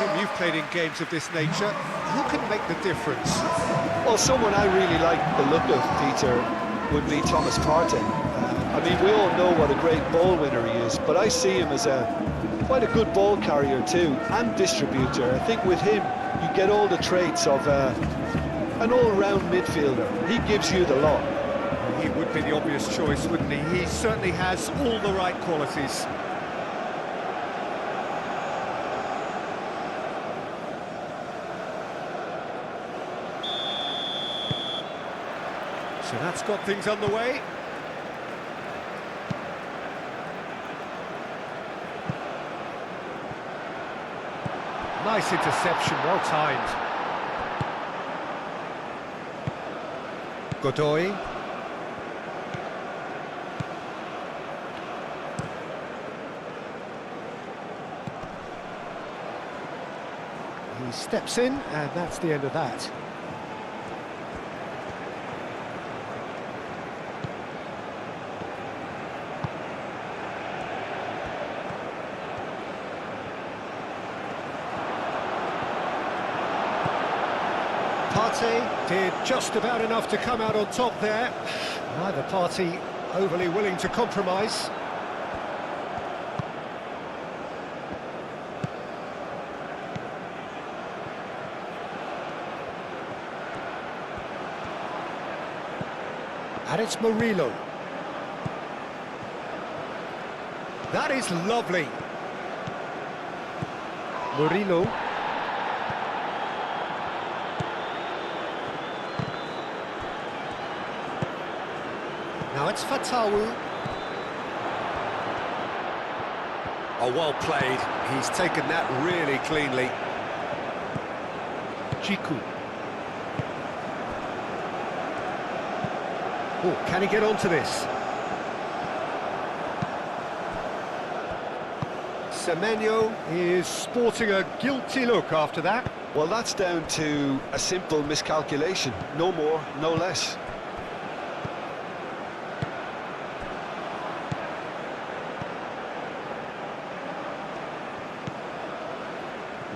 Jim, you've played in games of this nature. Who can make the difference? Well, someone I really like the look of, Peter, would be Thomas Partey. I mean, we all know what a great ball winner he is, but I see him as quite a good ball carrier too, and distributor. I think with him, you get all the traits of an all-round midfielder. He gives you the lot. He would be the obvious choice, wouldn't he? He certainly has all the right qualities. So that's got things underway. Nice interception, well timed. Godoy. He steps in, and that's the end of that. Partey did just about enough to come out on top there. Neither party overly willing to compromise. And it's Murillo. That is lovely. Murillo. Now it's Fatawu. Oh, well played. He's taken that really cleanly. Jiku. Oh, can he get onto this? Semenyo is sporting a guilty look after that. Well, that's down to a simple miscalculation. No more, no less.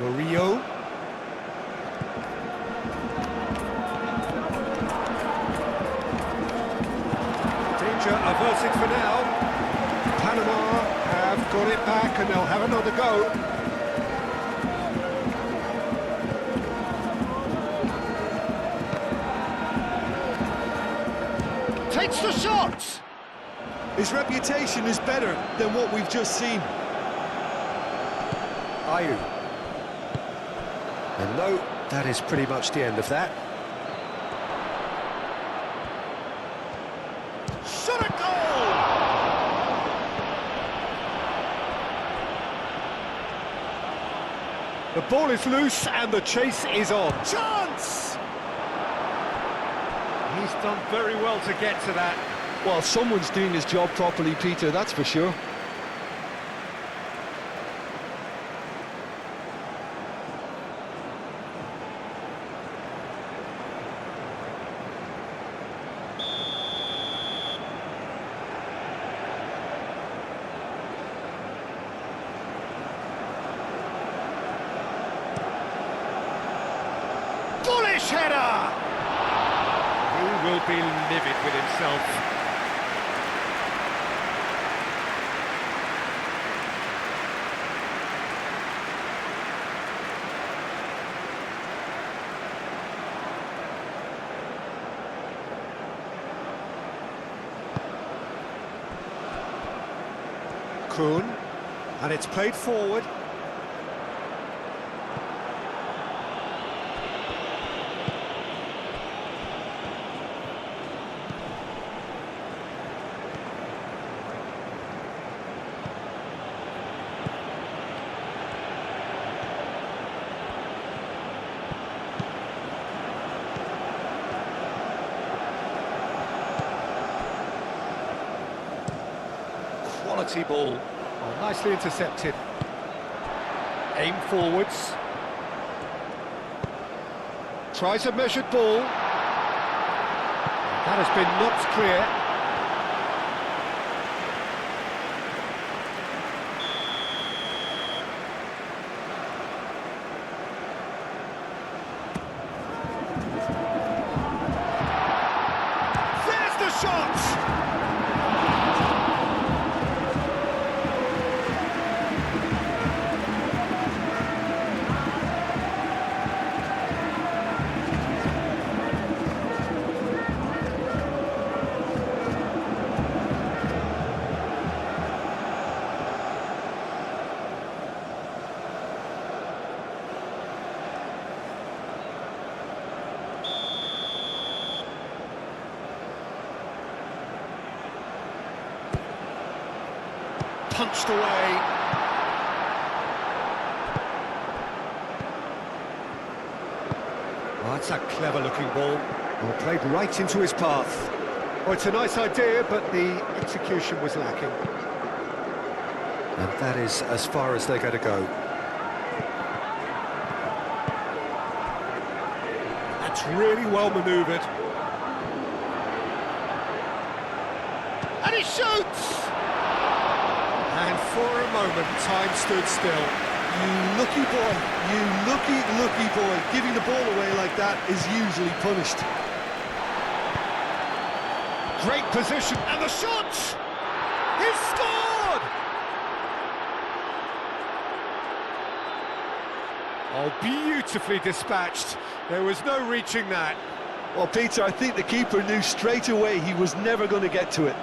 Murillo. Danger averted for now. Panama have got it back and they'll have another go. Takes the shot! His reputation is better than what we've just seen. Ayew. And no, that is pretty much the end of that. Shot a goal! The ball is loose and the chase is on. Chance! He's done very well to get to that. Well, someone's doing his job properly, Peter, that's for sure. Bullish header! He will be livid with himself. Kuhn, and it's played forward. Quality ball. Oh, nicely intercepted. Aim forwards. Tries a measured ball. That has been knocked clear. punched away. Oh, that's a clever-looking ball. Well, played right into his path. Well, it's a nice idea, but the execution was lacking. And that is as far as they're going to go. That's really well manoeuvred. And he shoots! And for a moment, time stood still. You lucky boy, you lucky boy. Giving the ball away like that is usually punished. Great position, and the shot! He's scored! Oh, beautifully dispatched. There was no reaching that. Well, Peter, I think the keeper knew straight away he was never going to get to it.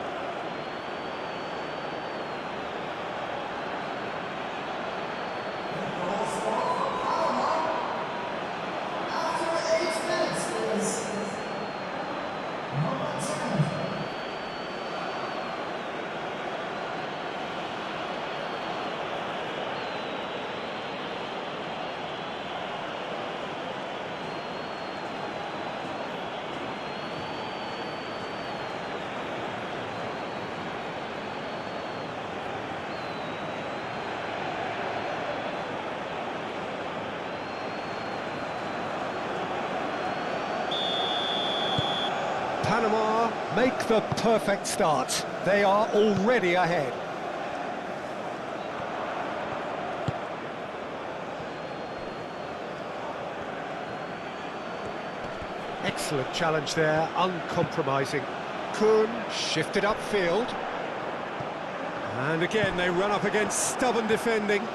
Panama make the perfect start. They are already ahead. Excellent challenge there, uncompromising. Kuhn shifted upfield. And again, they run up against stubborn defending.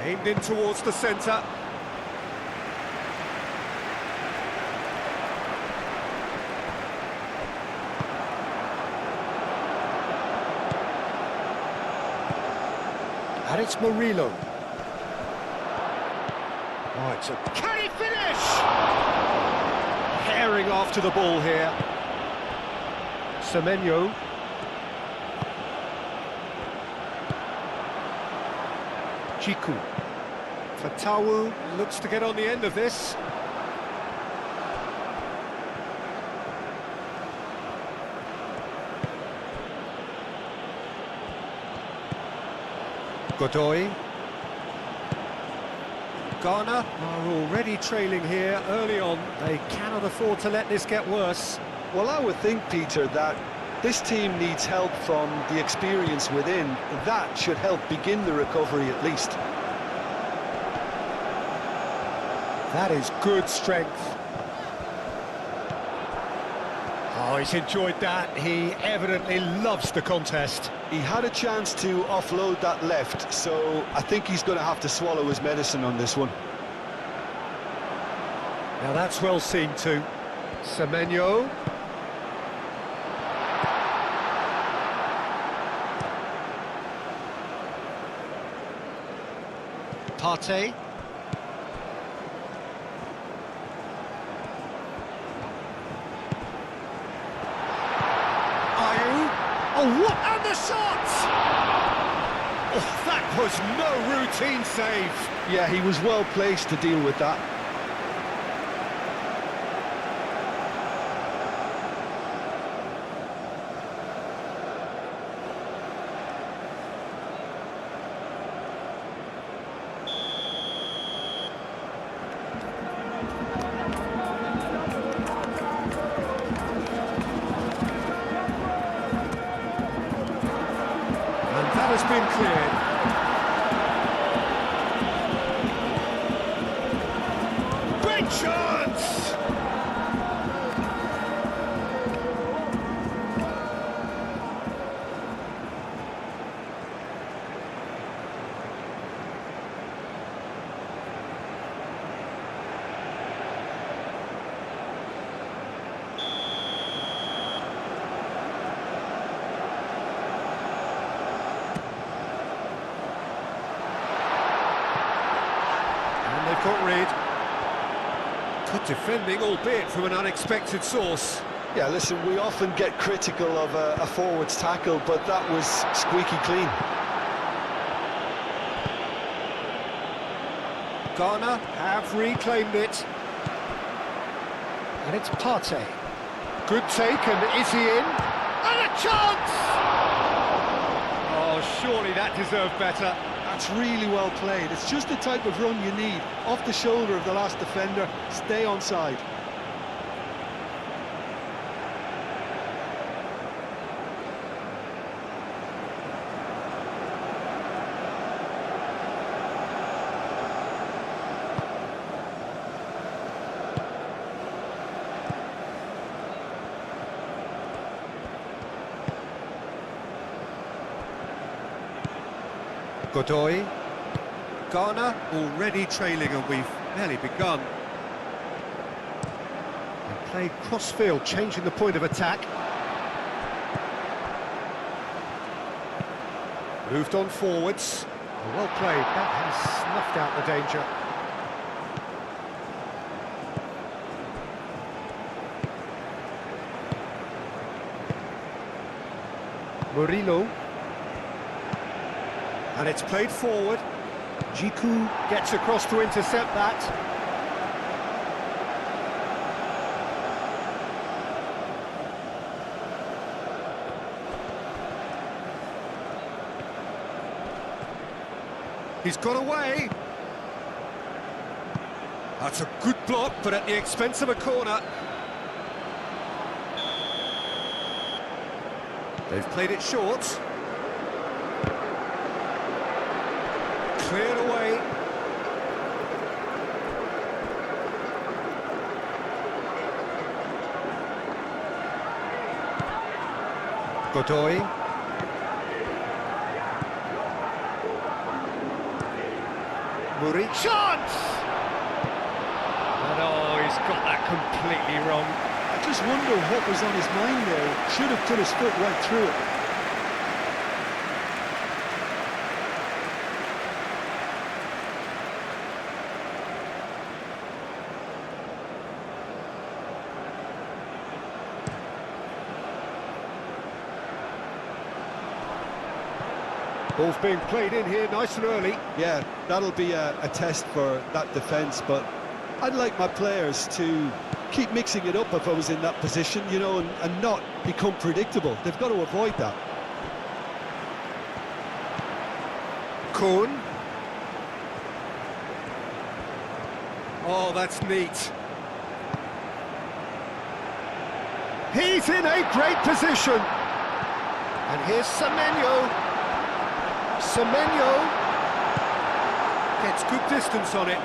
Aimed in towards the centre. And it's Murillo. Oh, it's a... Can he finish? Herring after the ball here. Semenyo. Chiku. Fatawu looks to get on the end of this. Godoy. Ghana are already trailing here early on. They cannot afford to let this get worse. Well, I would think, Peter, that this team needs help from the experience within. That should help begin the recovery at least. That is good strength. Oh, he's enjoyed that. He evidently loves the contest. He had a chance to offload that left, so I think he's going to have to swallow his medicine on this one. Now that's well seen too. Semenyo. Partey. Oh, what? And the shot! Oh, that was no routine save. Yeah, he was well placed to deal with that. That has been cleared. Great chance! foot read. Good defending, albeit from an unexpected source. Yeah, listen, we often get critical of a forward's tackle, but that was squeaky clean. Ghana have reclaimed it. And it's Partey. Good take, and is he in? And a chance! Oh, surely that deserved better. That's really well played. It's just the type of run you need. Off the shoulder of the last defender, stay onside. Godoy. Ghana already trailing, and we've barely begun. And played cross-field, changing the point of attack. Moved on forwards. Well played, that has snuffed out the danger. Murillo. And it's played forward. Jiku gets across to intercept that. He's got away. That's a good block, but at the expense of a corner. They've played it short. Cleared away. Godoy. Muri. Chance! And oh, he's got that completely wrong. I just wonder what was on his mind there. Should have put his foot right through it. Ball's being played in here nice and early. Yeah, that'll be a test for that defence, but I'd like my players to keep mixing it up if I was in that position, you know, and not become predictable. They've got to avoid that. Kuhn. Oh, that's neat. He's in a great position. And here's Semenyo. Semenyo gets good distance on it.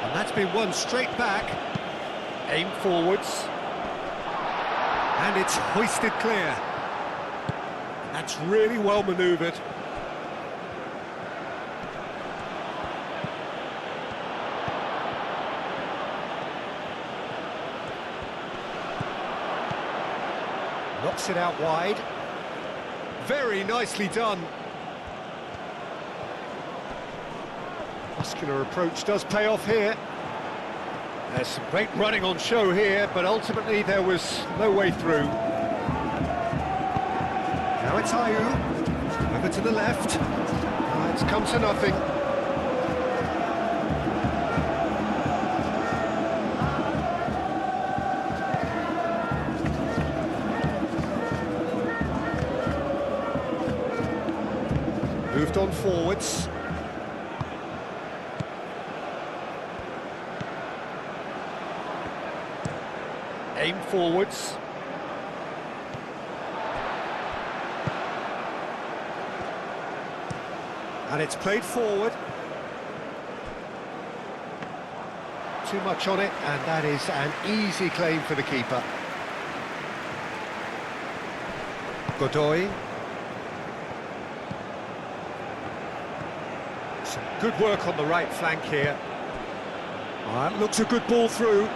And that's been won straight back. Aim forwards. And it's hoisted clear. That's really well manoeuvred. Knocks it out wide. Very nicely done. Muscular approach does pay off here. There's some great running on show here, but ultimately there was no way through. Now it's Ayew. Over to the left. It's come to nothing. Moved on forwards. Aim forwards. And it's played forward. Too much on it, and that is an easy claim for the keeper. Godoy. Some good work on the right flank here. That looks a good ball through.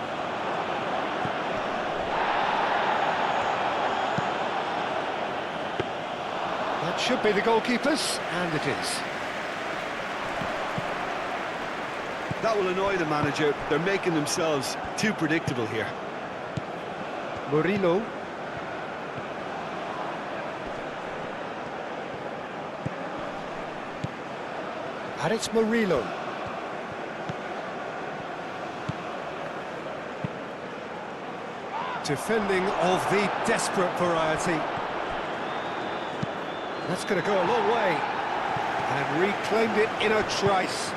That should be the goalkeeper's, and it is. That will annoy the manager. They're making themselves too predictable here. Murillo. And it's Murillo. Defending of the desperate variety. That's going to go a long way. And reclaimed it in a trice.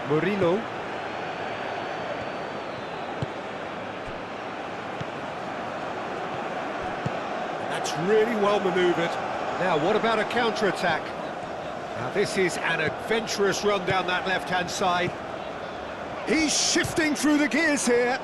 Murillo. That's really well manoeuvred. Now, what about a counter-attack? Now, this is an adventurous run down that left-hand side. He's shifting through the gears here.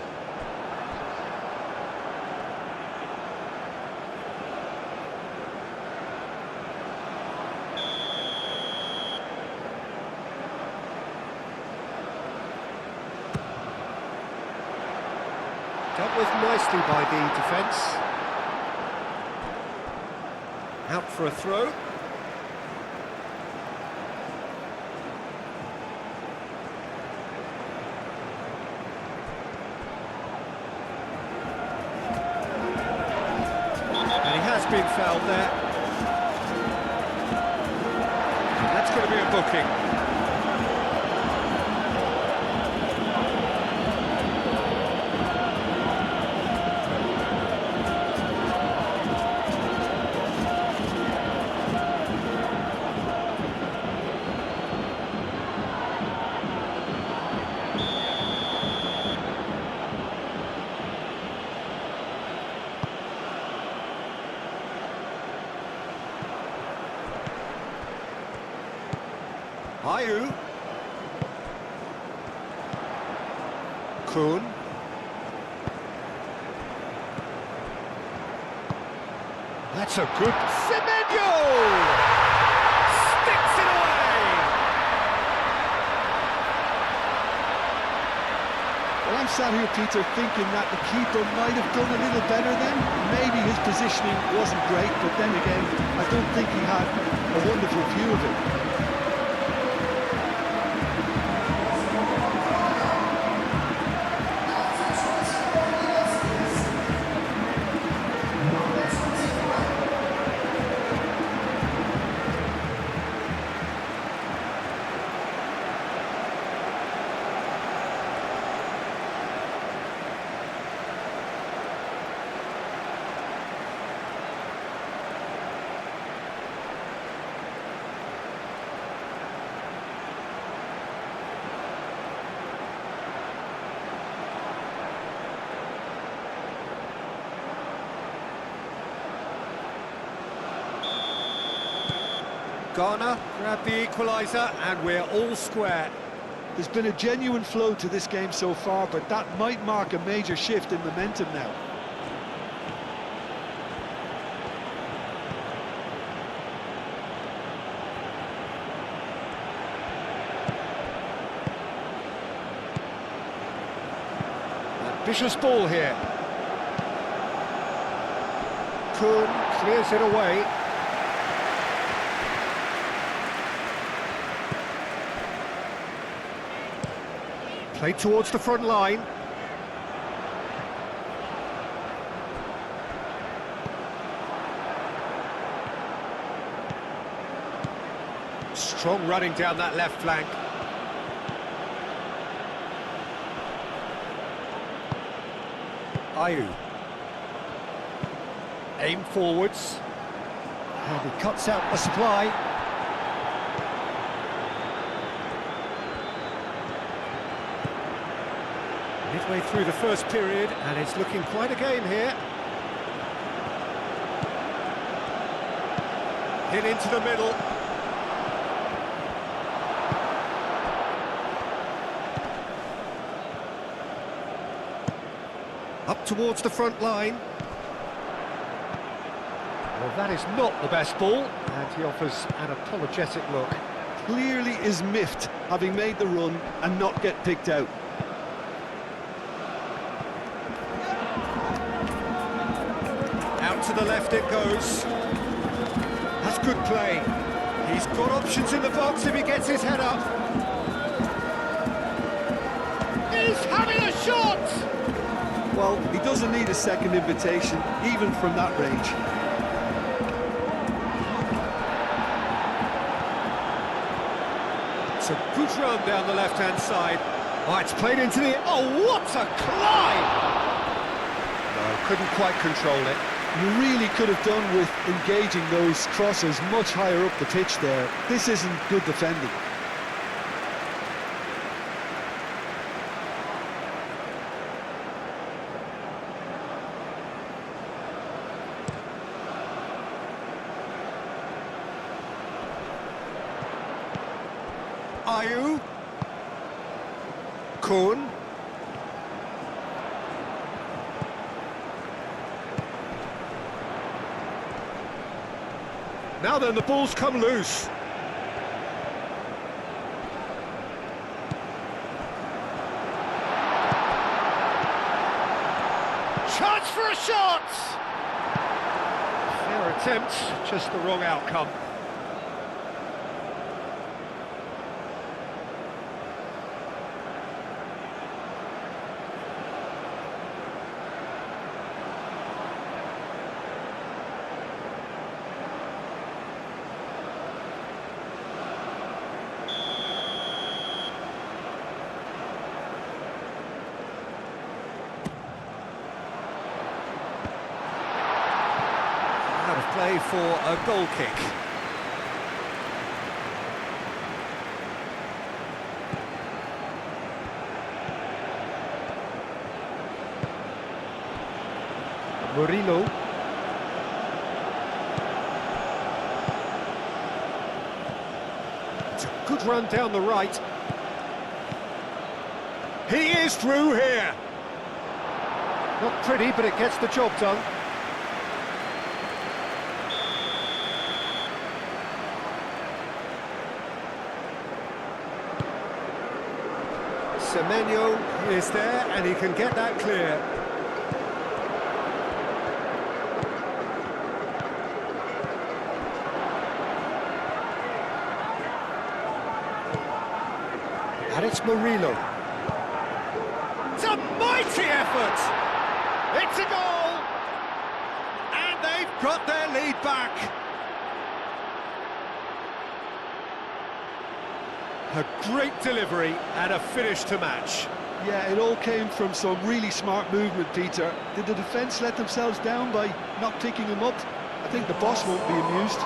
Dealt with nicely by the defence. Out for a throw. And he has been fouled there. And that's going to be a booking. Ayew. Kuhn. That's a good... Semenyo! Sticks it away! Well, I'm sat here, Peter, thinking that the keeper might have done a little better then. Maybe his positioning wasn't great, but then again, I don't think he had a wonderful view of it. Garner grabbed the equaliser, and we're all square. There's been a genuine flow to this game so far, but that might mark a major shift in momentum now. Ambitious ball here. Kuhn clears it away. Played towards the front line. Strong running down that left flank. Ayew. Aim forwards. And he cuts out the supply. Midway through the first period, and it's looking quite a game here. Hit into the middle. Up towards the front line. Well, that is not the best ball, and he offers an apologetic look. Clearly is miffed, having made the run and not get picked out. Out to the left it goes. That's good play. He's got options in the box if he gets his head up. Well, he doesn't need a second invitation, even from that range. It's a good run down the left-hand side. Oh, it's played into the... Oh, what a climb! No, couldn't quite control it. You really could have done with engaging those crosses much higher up the pitch there. This isn't good defending. Ayew. Kuhn. Now then, the ball's come loose. Chance for a shot! Fair attempt, just the wrong outcome. Out of play for a goal kick. Murillo. It's a good run down the right. He is through here. Not pretty, but it gets the job done. Semenyo is there, and he can get that clear. And it's Murillo. It's a mighty effort! It's a goal! And they've got their lead back. A great delivery and a finish to match. Yeah, it all came from some really smart movement, Peter. Did the defence let themselves down by not picking him up? I think the boss won't be amused.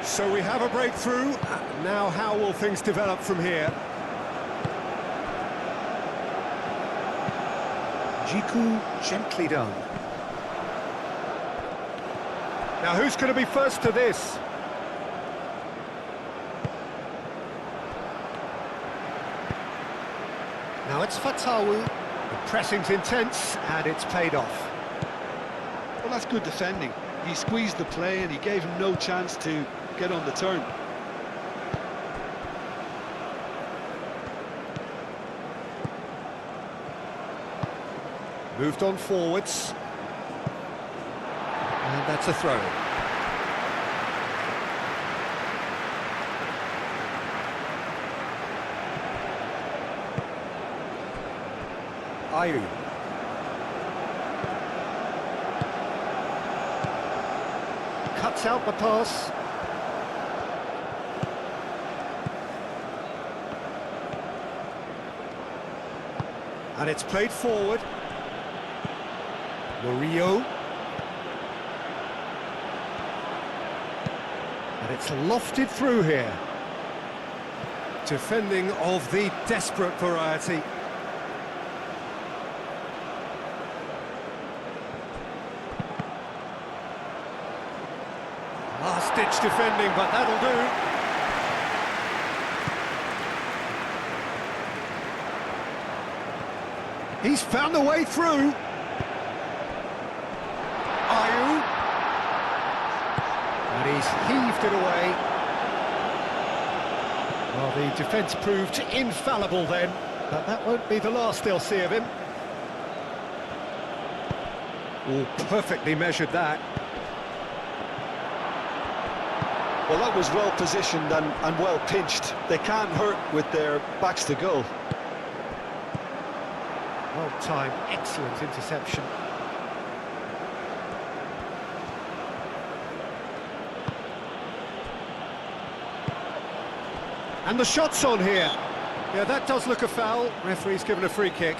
So we have a breakthrough. Now how will things develop from here? Jiku gently done. Now who's going to be first to this? Now it's Fatawu. The pressing's intense and it's paid off. Well, that's good defending. He squeezed the play and he gave him no chance to get on the turn. Moved on forwards. And that's a throw. Ayew. Cuts out the pass. And it's played forward. Murillo. And it's lofted through here. Defending of the desperate variety. Last-ditch defending, but that'll do. He's found a way through. Ayew. He's heaved it away. Well, the defence proved infallible then, but that won't be the last they'll see of him. Oh, perfectly measured that. Well, that was well positioned and well pinched. They can't hurt with their backs to goal. Well timed, excellent interception. And the shot's on here. Yeah, that does look a foul. Referee's given a free kick.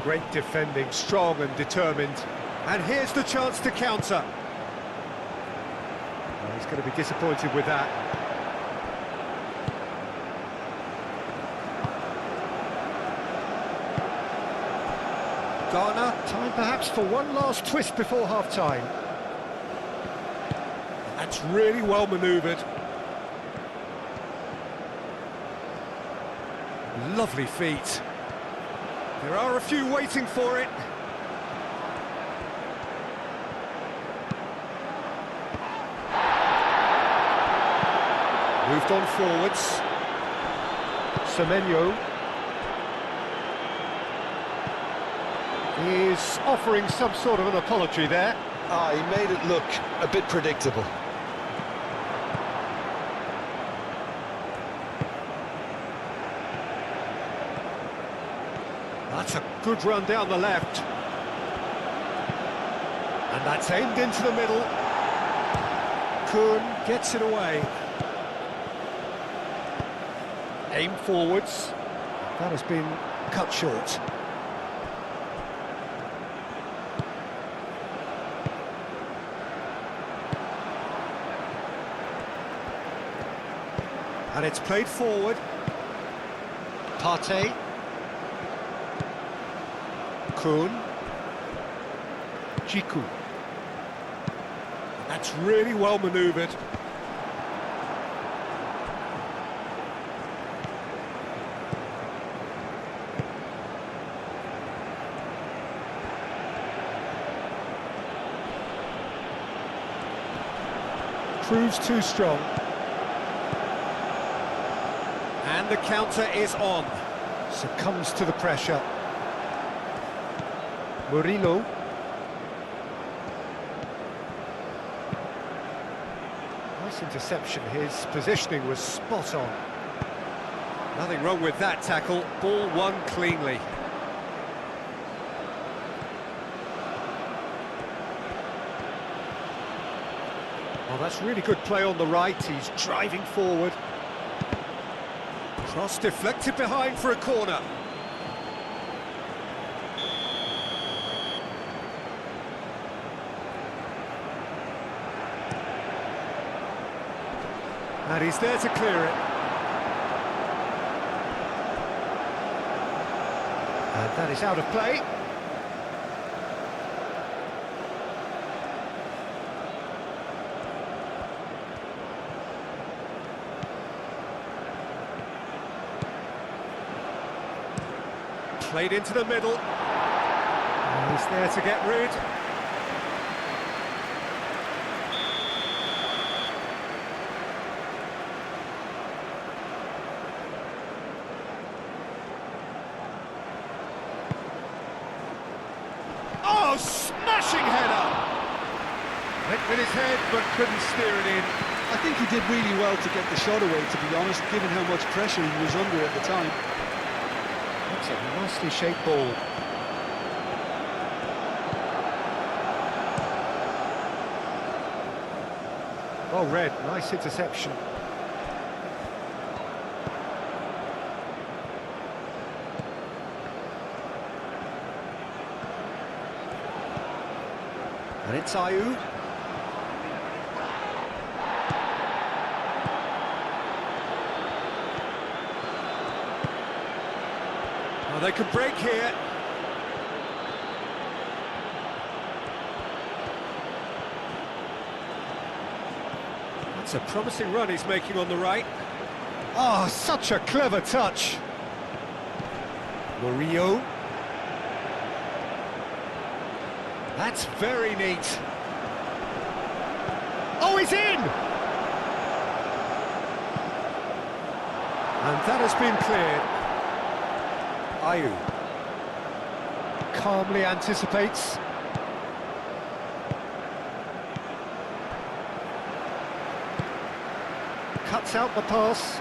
Great defending, strong and determined. And here's the chance to counter. Well, he's going to be disappointed with that. Garner, time perhaps for one last twist before half-time. That's really well manoeuvred. Lovely feet. There are a few waiting for it. Moved on forwards. Semenyo is offering some sort of an apology there. He made it look a bit predictable. That's a good run down the left. And that's aimed into the middle. Kuhn gets it away. Aim forwards. That has been cut short. And it's played forward. Partey. Kuhn. Jiku. That's really well manoeuvred. Proves too strong. And the counter is on. Succumbs to the pressure. Murillo. Nice interception. His positioning was spot on. Nothing wrong with that tackle. Ball won cleanly. Oh, that's really good play on the right. He's driving forward. Cross deflected behind for a corner. And he's there to clear it. And that is out of play. Played into the middle. And he's there to get rid. Oh, smashing header! Went with his head, but couldn't steer it in. I think he did really well to get the shot away, to be honest, given how much pressure he was under at the time. That's a nicely shaped ball. Well read, nice interception. And it's Ayew. Oh, they could break here. That's a promising run he's making on the right. Oh, such a clever touch. Murillo. That's very neat. Oh, he's in! And that has been cleared. Ayew calmly anticipates. Cuts out the pass.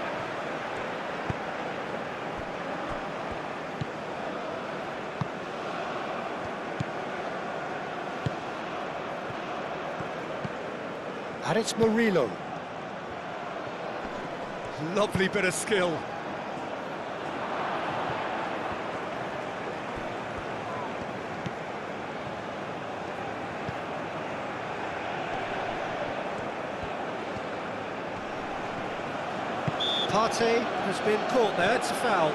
And it's Murillo. Lovely bit of skill. Partey has been caught there, it's a foul.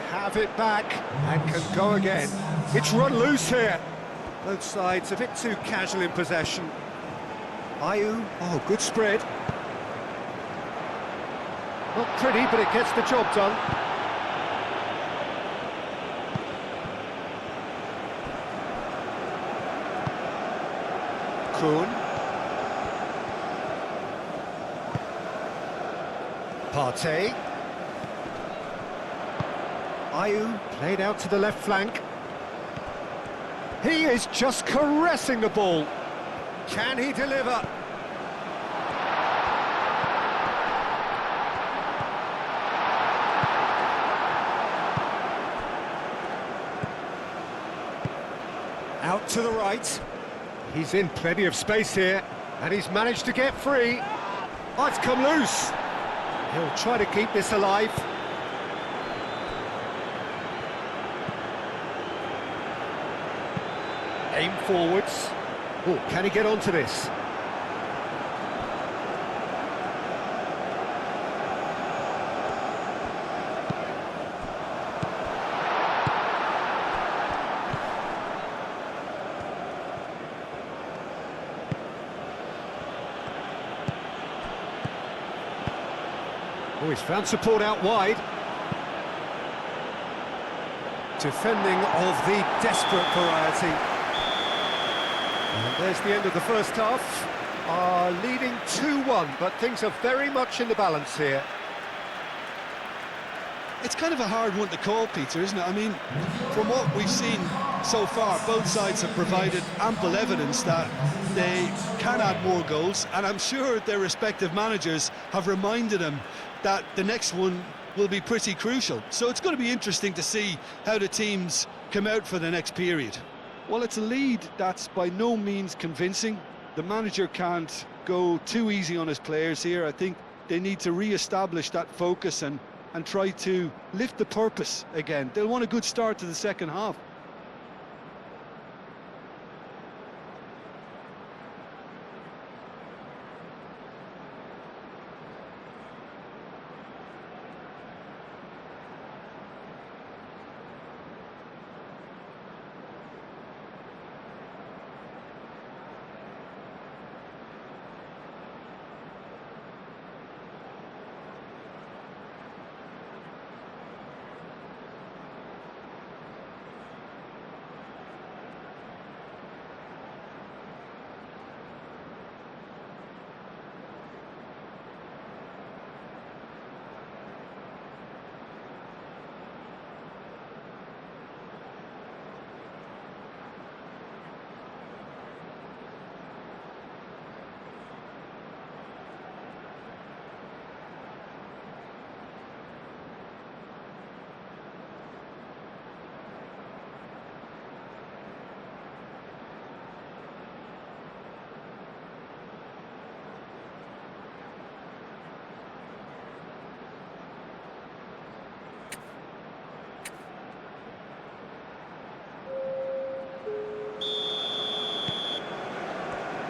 Have it back and can go again. It's run loose here. Both sides a bit too casual in possession. Ayew, oh, good spread. Not pretty, but it gets the job done. Kuhn. Partey. Ayew played out to the left flank. He is just caressing the ball. Can he deliver? Out to the right. He's in plenty of space here, and he's managed to get free. Oh, it's come loose. He'll try to keep this alive. Aim forwards. Oh, can he get onto this? Oh, he's found support out wide. Defending of the desperate variety. And there's the end of the first half. Leading 2-1, but things are very much in the balance here. It's kind of a hard one to call, Peter, isn't it? I mean, from what we've seen so far, both sides have provided ample evidence that they can add more goals, and I'm sure their respective managers have reminded them that the next one will be pretty crucial. So it's going to be interesting to see how the teams come out for the next period. Well, it's a lead that's by no means convincing. The manager can't go too easy on his players here. I think they need to re-establish that focus and try to lift the purpose again. They'll want a good start to the second half.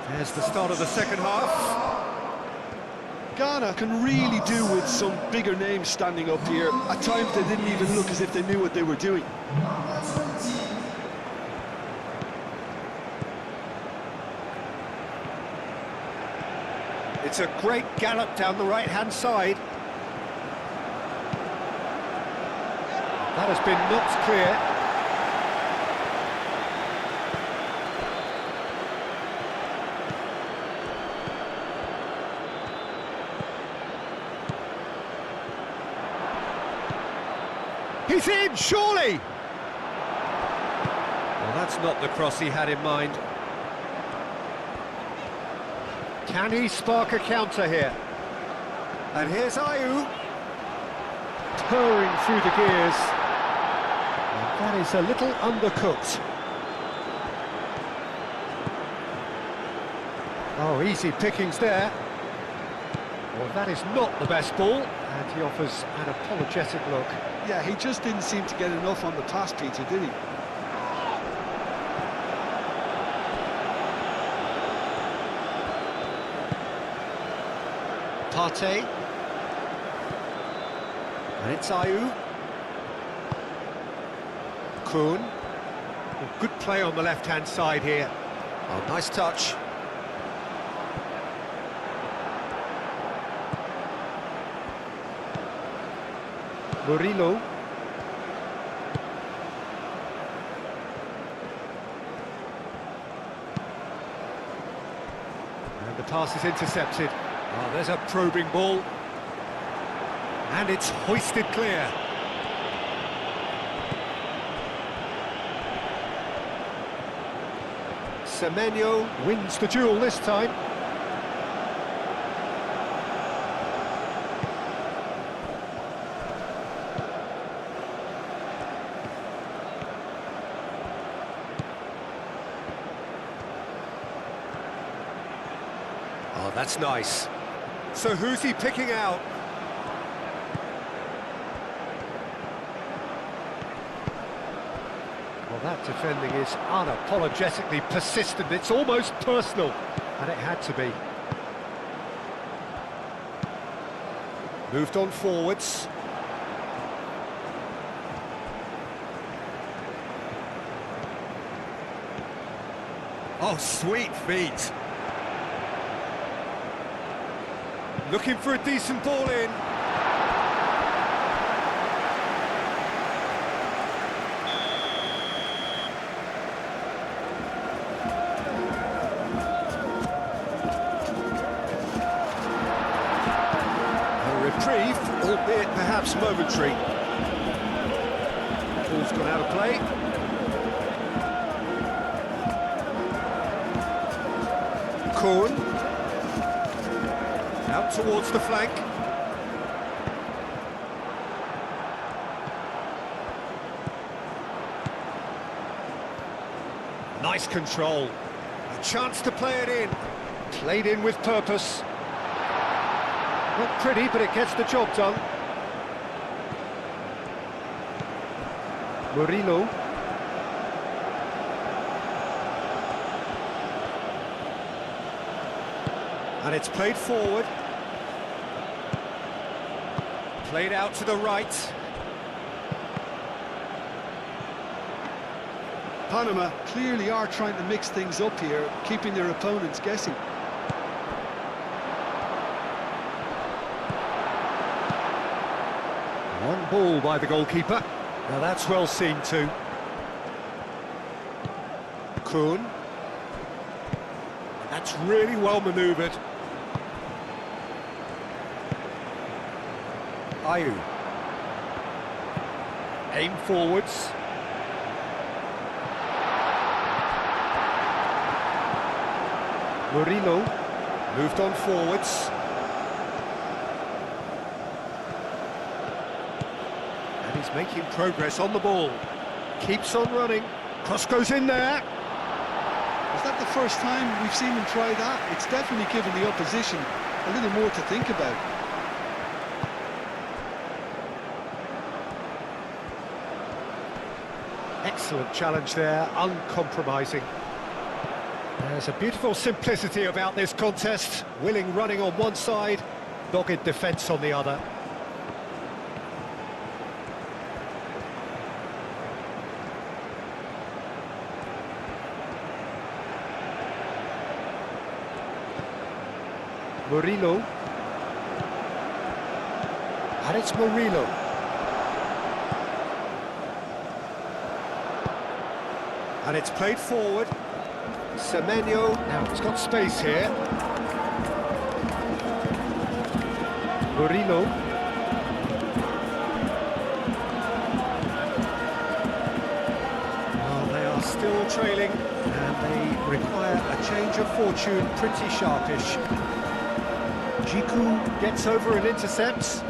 There's the start of the second half. Ghana can really do with some bigger names standing up here. At times they didn't even look as if they knew what they were doing. It's a great gallop down the right-hand side. That has been knocked clear. He's in, surely! Well, that's not the cross he had in mind. Can he spark a counter here? And here's Ayew. Purring through the gears. And that is a little undercooked. Oh, easy pickings there. Well, that is not the best ball, and he offers an apologetic look. Yeah, he just didn't seem to get enough on the pass, Peter, did he? Partey. And it's Ayew. Kuhn. Well, good play on the left-hand side here. Oh, nice touch. Murillo. And the pass is intercepted. Oh, there's a probing ball. And it's hoisted clear. Semenyo wins the duel this time. Oh, that's nice. So who's he picking out? Well, that defending is unapologetically persistent. It's almost personal, and it had to be. Moved on forwards. Oh, sweet feet. Looking for a decent ball in. A reprieve, albeit perhaps momentary. Ball's gone out of play. Kuhn. Out towards the flank. Nice control. A chance to play it in. Played in with purpose. Not pretty, but it gets the job done. Murillo. And it's played forward. Played out to the right. Panama clearly are trying to mix things up here, keeping their opponents guessing. One ball by the goalkeeper. Now that's well seen too. Kuhn. That's really well manoeuvred. Ayew. Aim forwards. Murillo moved on forwards. And he's making progress on the ball. Keeps on running. Cross goes in there. Is that the first time we've seen him try that? It's definitely given the opposition a little more to think about. Excellent challenge there, uncompromising. There's a beautiful simplicity about this contest. Willing running on one side, dogged defence on the other. Murillo. And it's Murillo. And it's played forward. Semenyo, now it's got space here. Murillo. Well, they are still trailing, and they require a change of fortune, pretty sharpish. Jiku gets over and intercepts.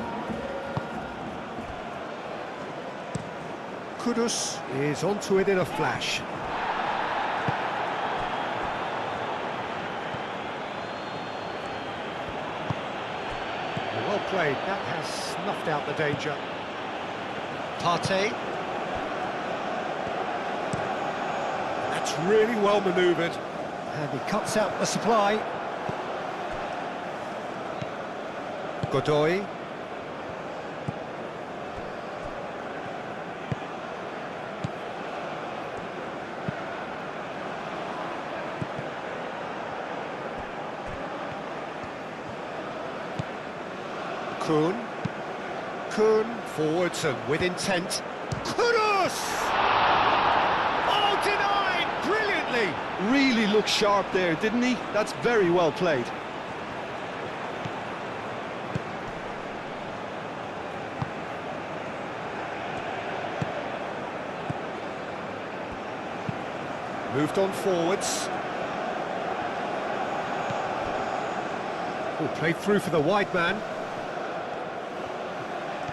Kudus is onto it in a flash. Well played, that has snuffed out the danger. Partey. That's really well manoeuvred. And he cuts out the supply. Godoy. Kuhn forwards and with intent. Kudus! Oh, denied! Brilliantly! Really looked sharp there, didn't he? That's very well played. Moved on forwards. Oh, played through for the wide man.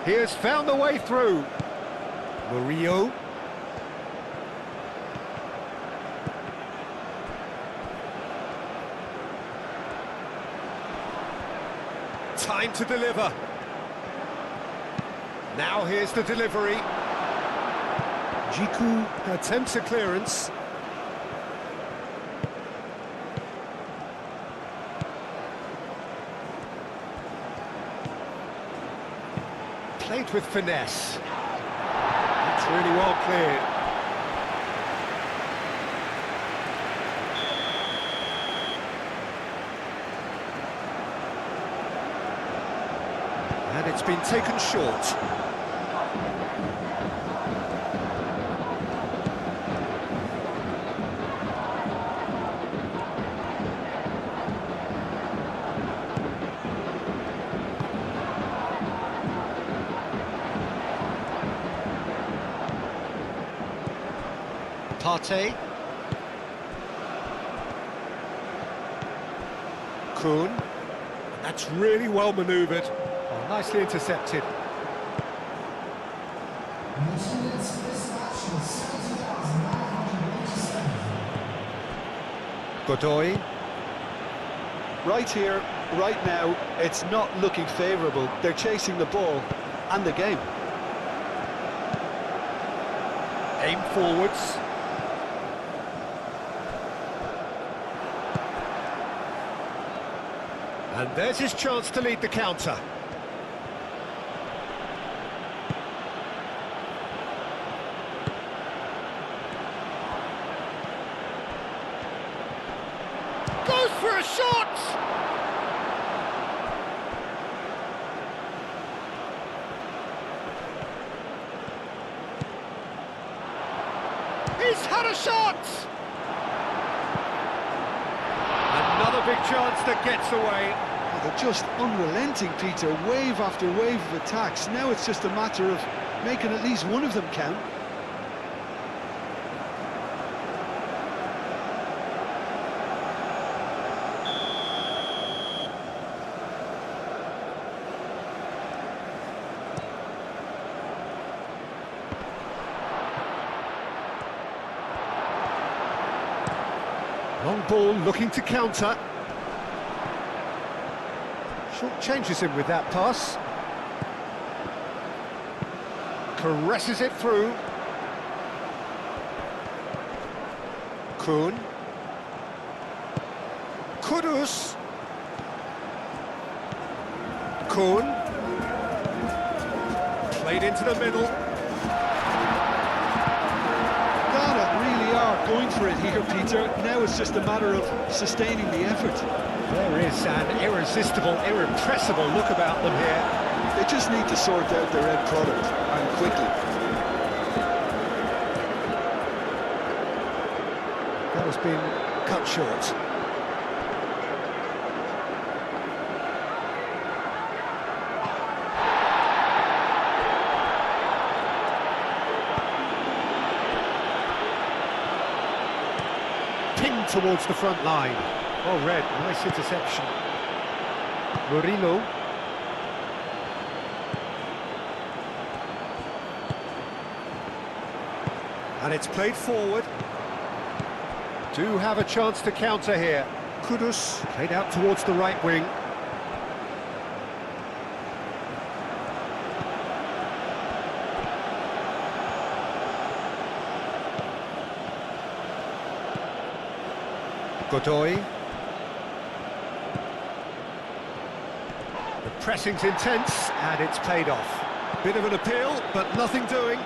He has found the way through. Murillo. Time to deliver. Now here's the delivery. Jiku attempts a clearance. Played with finesse. It's really well cleared. And it's been taken short. Partey. Kuhn. That's really well manoeuvred. Oh, nicely intercepted. Godoy. Right here, right now, it's not looking favourable. They're chasing the ball and the game. Aim forwards. And there's his chance to lead the counter. Goes for a shot! He's had a shot! Another big chance that gets away. They're just unrelenting, Peter. Wave after wave of attacks. Now it's just a matter of making at least one of them count. Long ball looking to counter. Short changes him with that pass. Caresses it through. Kuhn. Kudus. Kuhn. Played into the middle. Ghana really are going for it here, Peter. Now it's just a matter of sustaining the effort. There is an irresistible, irrepressible look about them here. They just need to sort out their end product, and quickly. That has been cut short. Pinged towards the front line. Well read, nice interception. Murillo. And it's played forward. Do have a chance to counter here. Kudus played out towards the right wing. Godoy. The pressing's intense, and it's paid off. Bit of an appeal, but nothing doing.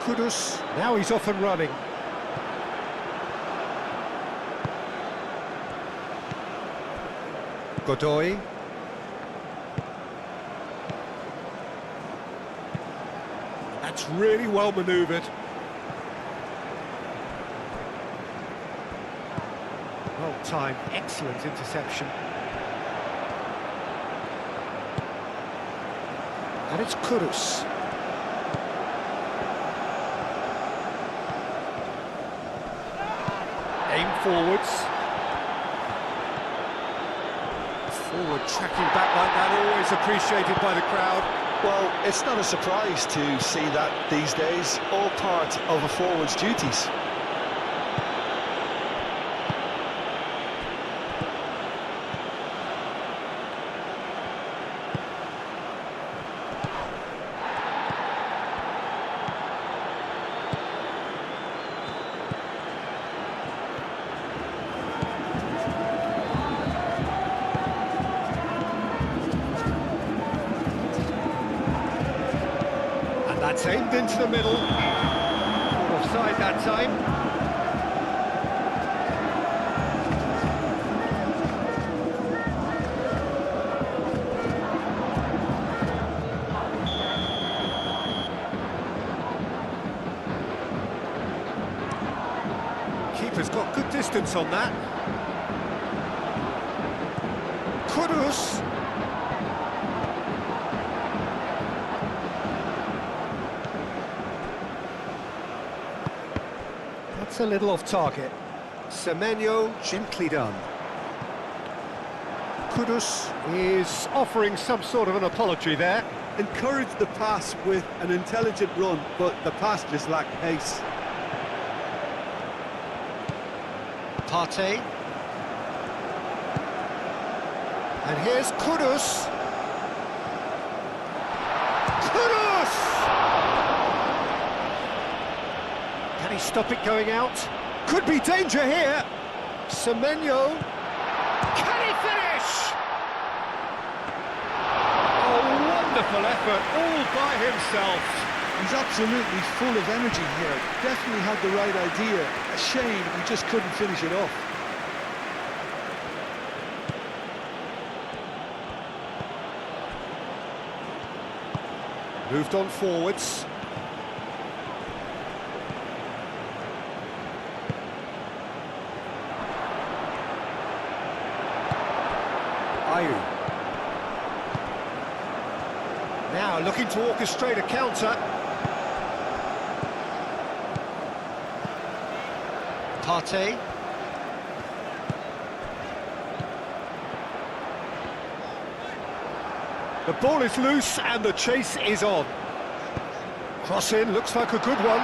Kudus, now he's off and running. Godoy. That's really well manoeuvred. Well timed, excellent interception. And it's Kudus. Aim forwards. Forward tracking back like that, always appreciated by the crowd. Well, it's not a surprise to see that these days, all part of a forward's duties. That's aimed into the middle. Offside that time. Keeper's got good distance on that. Kudus. That's a little off target. Semenyo, gently done. Kudus is offering some sort of an apology there. Encouraged the pass with an intelligent run, but the pass just lacked pace. Partey. And here's Kudus. Kudus! Can he stop it going out? Could be danger here. Semenyo. Can he finish? Oh, wonderful effort, all by himself. He's absolutely full of energy here. Definitely had the right idea. A shame he just couldn't finish it off. Moved on forwards. Ayew. Now looking to orchestrate a counter. Partey. The ball is loose and the chase is on. Cross in, looks like a good one.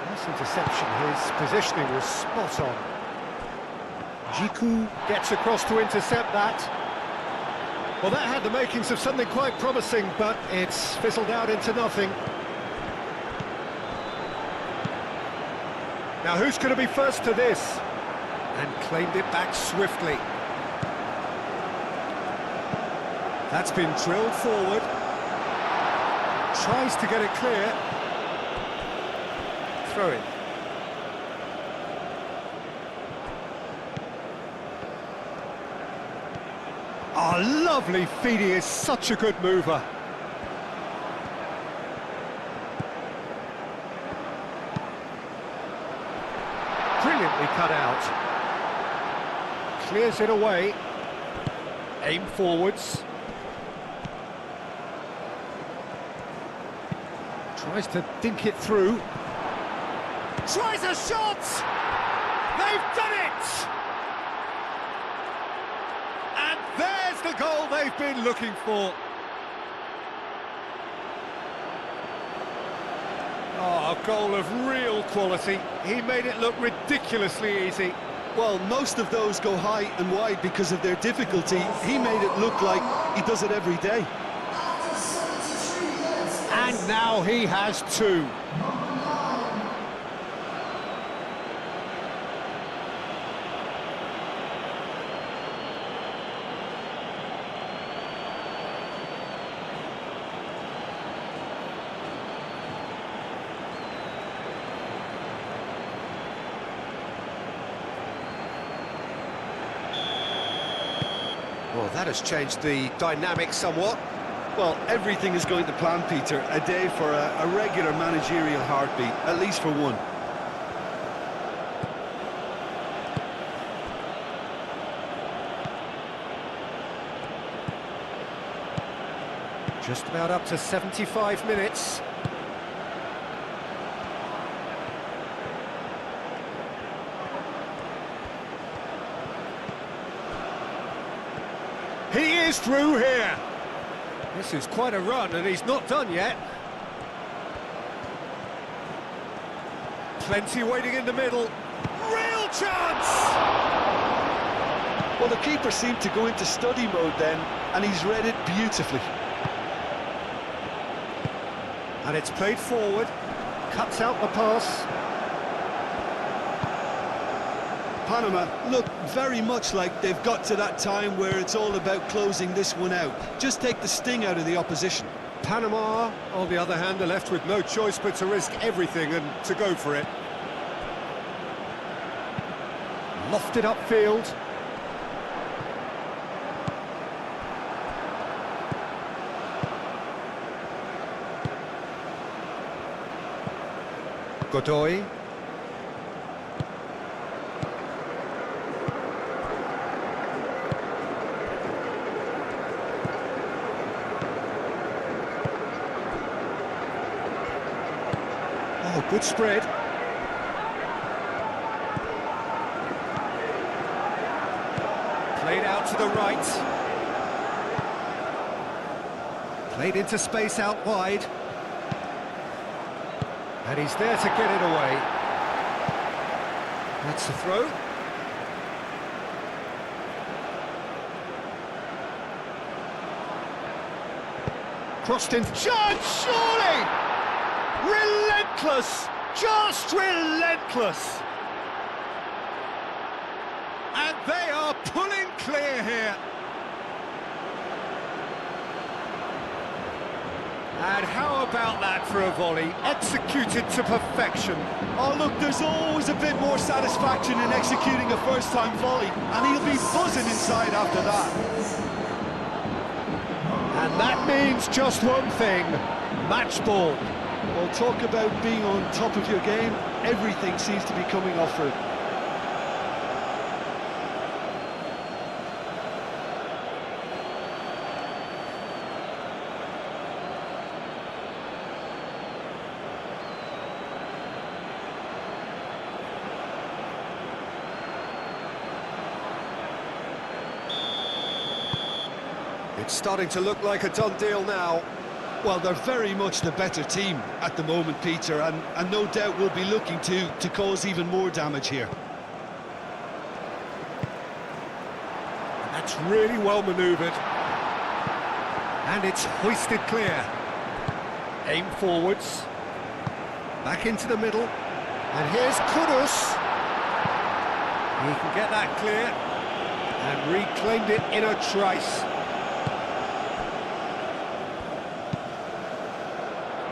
Nice interception, his positioning was spot on. Jiku gets across to intercept that. Well, that had the makings of something quite promising, but it's fizzled out into nothing. Now, who's going to be first to this? And claimed it back swiftly. That's been drilled forward. Tries to get it clear. Throw in. Oh, lovely feed. He is such a good mover. Brilliantly cut out. Clears it away. Aim forwards. Tries to dink it through. Tries a shot! They've done it! And there's the goal they've been looking for. Oh, a goal of real quality. He made it look ridiculously easy. Well, most of those go high and wide because of their difficulty. He made it look like he does it every day. And now he has two. Well, that has changed the dynamic somewhat. Well, everything is going to plan, Peter. A day for a regular managerial heartbeat, at least for one. Just about up to 75 minutes. He is through here. This is quite a run, and he's not done yet. Plenty waiting in the middle. Real chance! Well, the keeper seemed to go into study mode then, and he's read it beautifully. And it's played forward. Cuts out the pass. Panama look very much like they've got to that time where it's all about closing this one out. Just take the sting out of the opposition. Panama, on the other hand, are left with no choice but to risk everything and to go for it. Lofted upfield. Godoy. Oh, good spread. Played out to the right. Played into space out wide. And he's there to get it away. That's the throw. Crossed in. Chance, surely! Relentless! Just relentless! And they are pulling clear here. And how about that for a volley? Executed to perfection. Oh, look, there's always a bit more satisfaction in executing a first-time volley, and he'll be buzzing inside after that. And that means just one thing, match ball. Well, talk about being on top of your game. Everything seems to be coming off for it. It's starting to look like a done deal now. Well, they're very much the better team at the moment, Peter, and no doubt will be looking to cause even more damage here. That's really well manoeuvred. And it's hoisted clear. Aim forwards. Back into the middle. And here's Kudus. He can get that clear. And reclaimed it in a trice.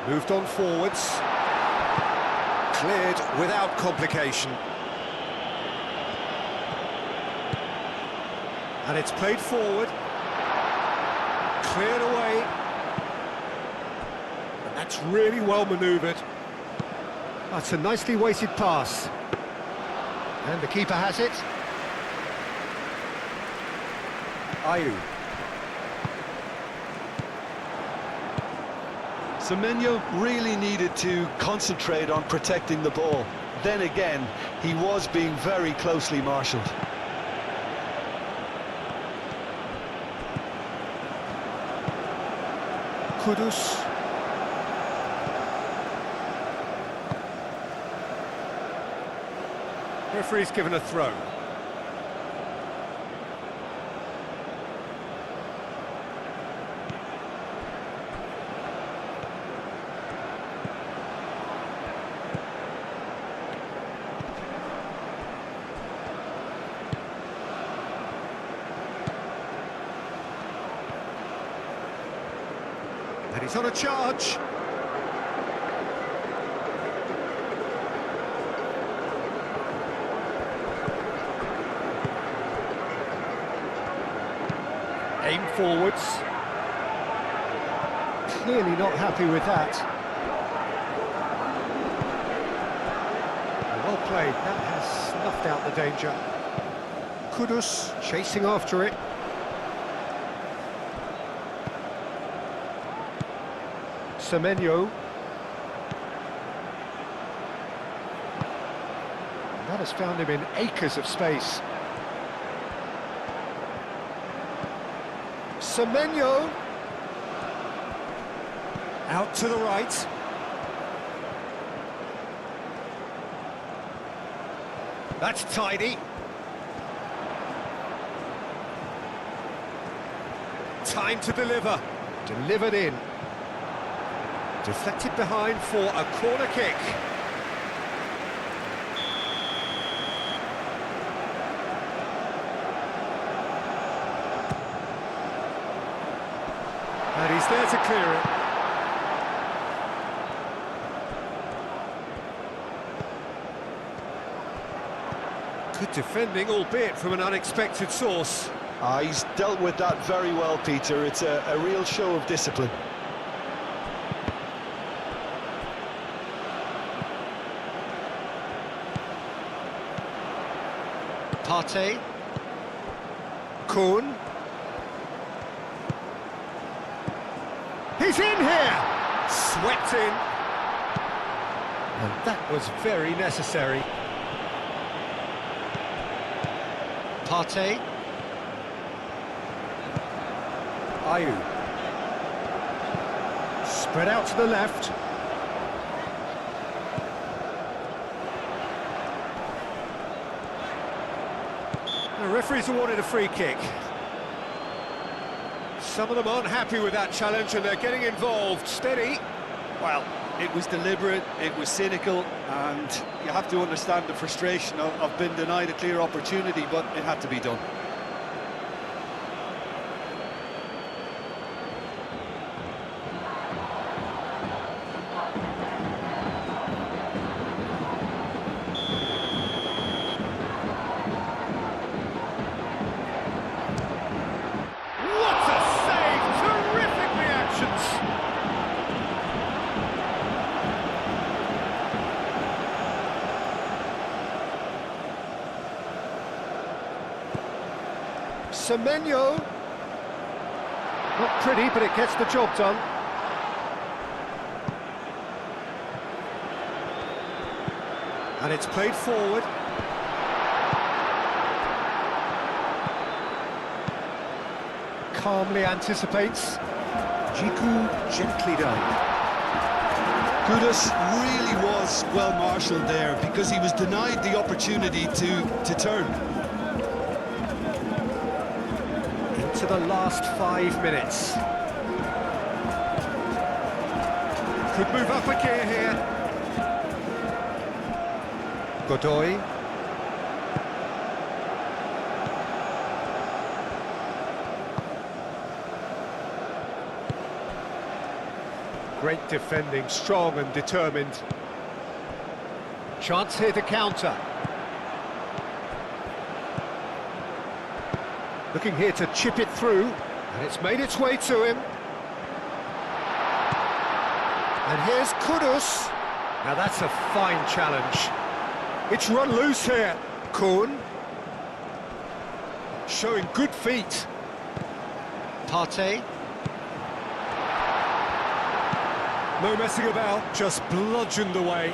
Moved on forwards. Cleared without complication. And it's played forward. Cleared away. And that's really well manoeuvred. That's a nicely weighted pass. And the keeper has it. Ayew. Semenyo really needed to concentrate on protecting the ball. Then again, he was being very closely marshalled. Kudus. Referee's given a throw. And he's on a charge. Aim forwards. Clearly not happy with that. Well played, that has snuffed out the danger. Kudus chasing after it. Semenyo. That has found him in acres of space. Semenyo. Out to the right. That's tidy. Time to deliver. Delivered in. Deflected behind for a corner kick. And he's there to clear it. Good defending, albeit from an unexpected source. He's dealt with that very well, Peter. It's a real show of discipline. Partey. Kuhn. He's in here! Swept in. And that was very necessary. Partey. Ayew. Spread out to the left. The referee's awarded a free kick. Some of them aren't happy with that challenge and they're getting involved. Steady. Well, it was deliberate, it was cynical, and you have to understand the frustration of being denied a clear opportunity, but it had to be done. Semenyo. Not pretty, but it gets the job done. And it's played forward. Calmly anticipates. Jiku gently done. Kudus really was well marshalled there because he was denied the opportunity to turn. To the last 5 minutes. Could move up a gear here. Godoy. Great defending, strong and determined. Chance here to counter. Looking here to chip it through, and it's made its way to him. And here's Kudus. Now that's a fine challenge. It's run loose here. Kuhn. Showing good feet. Partey. No messing about, just bludgeoned away.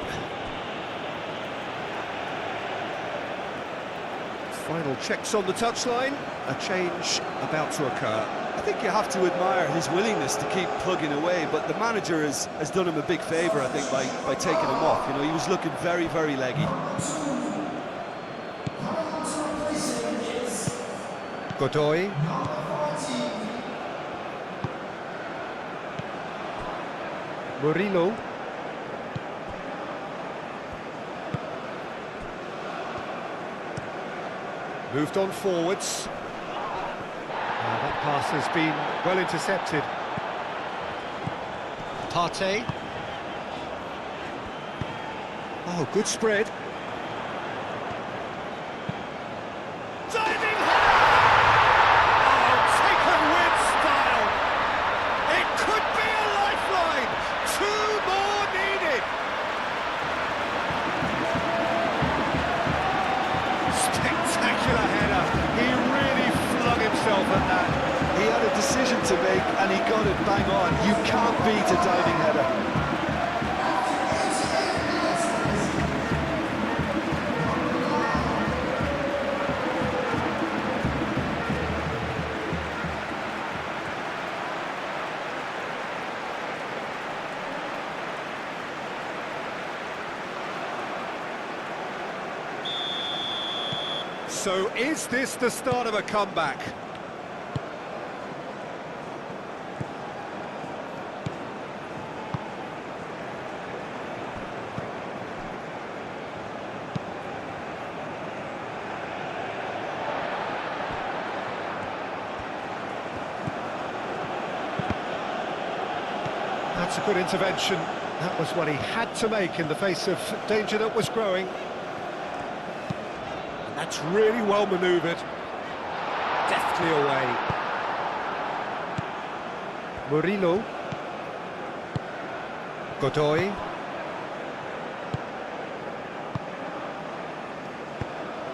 Final checks on the touchline. A change about to occur. I think you have to admire his willingness to keep plugging away, but the manager has done him a big favour, I think, by taking him off. You know, he was looking very, very leggy. Godoy. Murillo. Moved on forwards. That pass has been well intercepted. Partey. Oh, good spread. Diving taken with style. It could be a lifeline. Two more needed. Spectacular header. He really flung himself at that. He had a decision to make and he got it bang on. You can't beat a diving header. So is this the start of a comeback? That's a good intervention. That was what he had to make in the face of danger that was growing. That's really well manoeuvred. Deftly away. Murillo. Godoy.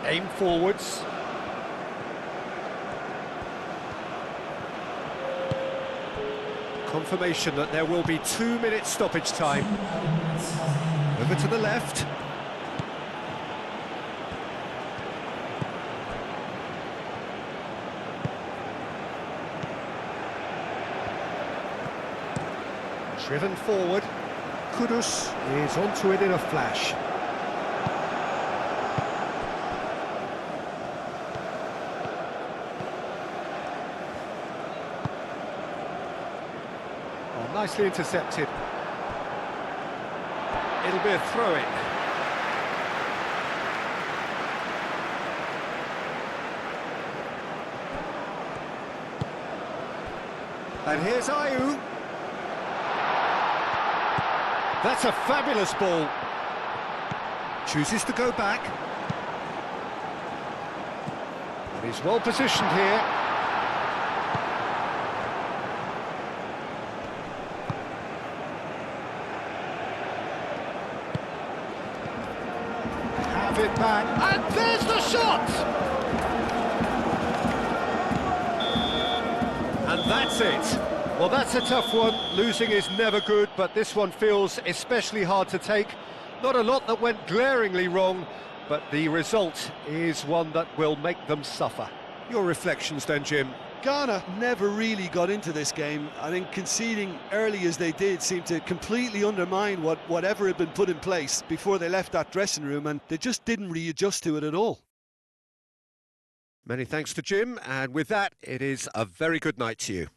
Aim forwards. Confirmation that there will be 2 minutes stoppage time. Over to the left. Driven forward. Kudus is onto it in a flash. Oh, nicely intercepted. It'll be a throw-in. And here's Ayew. That's a fabulous ball. Chooses to go back. And he's well positioned here. Have it back. And there's the shot! And that's it. Well, that's a tough one. Losing is never good, but this one feels especially hard to take. Not a lot that went glaringly wrong, but the result is one that will make them suffer. Your reflections then, Jim? Ghana never really got into this game. I think conceding early as they did seemed to completely undermine whatever had been put in place before they left that dressing room, and they just didn't readjust to it at all. Many thanks to Jim, and with that, it is a very good night to you.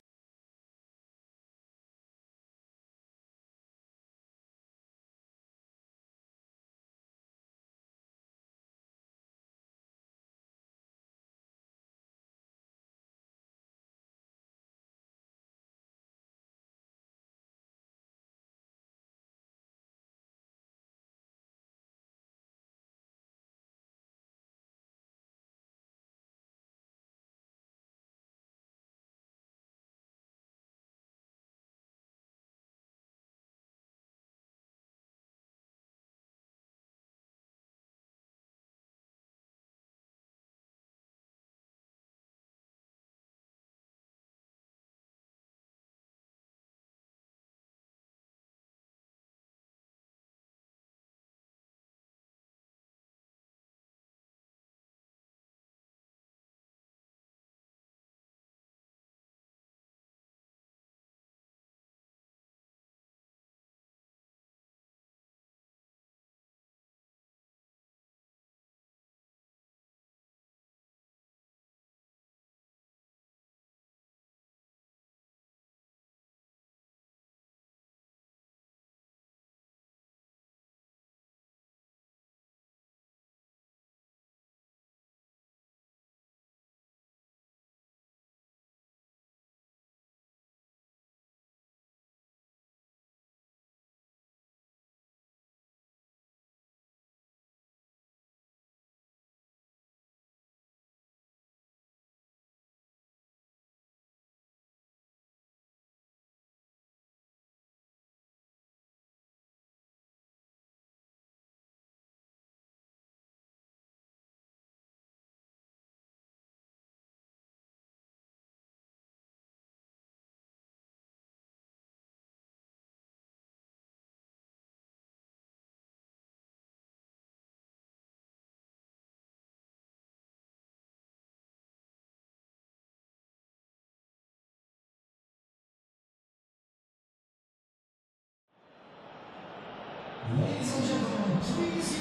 Ladies and gentlemen, please